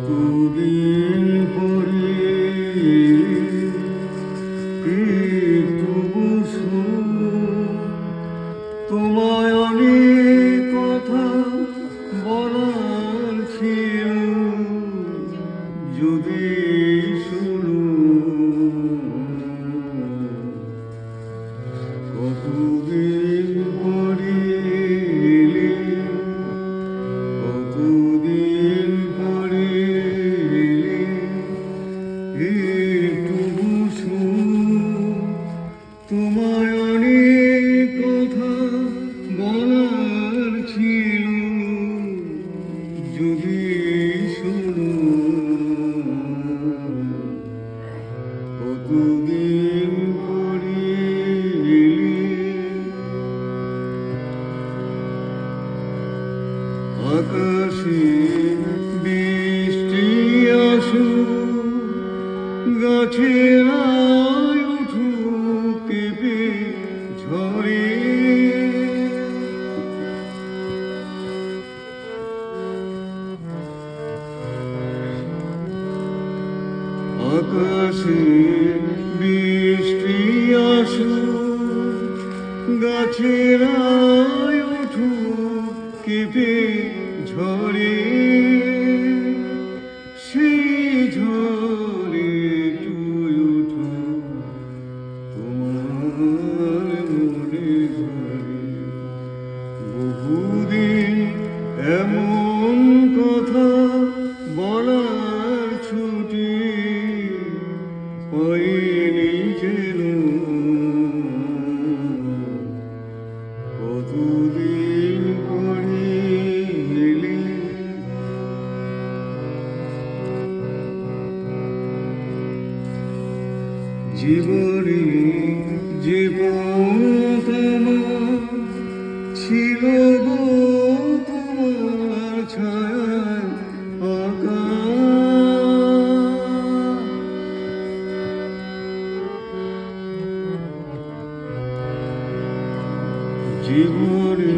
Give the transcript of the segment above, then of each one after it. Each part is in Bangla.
কতদিন পরে একটু বসো, তোমায় অনেক কথা বলার ছিল, যদি শোনো। কতদিন পরে এলে, কতদিন পরে এলে, একটু বসো, তোমায় অনেক কথা বলার ছিল, যদি শোনো। কতদিন পরে এলে, আকাশে বৃষ্টি আসুক, গাছেরা উঠুক কেঁপে ঝরে, আকাশে বৃষ্টি আসুক, গাছেরা উঠুক কেঁপে ঝরে, সেই ঝরে তুই উঠো, তোমার মনে ঝরে। বহুদিন এমন কথা বলার ছুটি পাইনি যেন, কতদিন পরে এলে। জীবনে যে পথ আমার ছিল গো, তোমার ছায়ায় আঁকা, জীবনে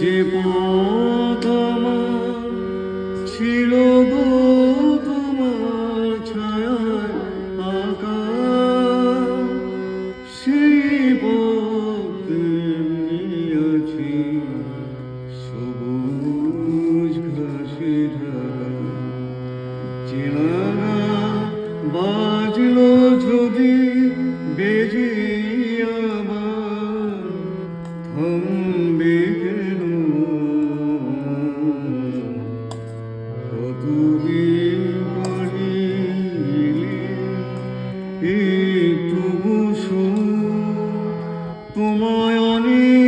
যে পথ আমার ছিল গো, তোমার ছায়ায় আঁকা, সেই পথে আছি সবুজ ঘাসে ঢাকা। চেনা গান বাজলো যদি বেজে আবার, থামবে কেন? কতদিন পরে এলে, একটু বসো, তোমায় অনেক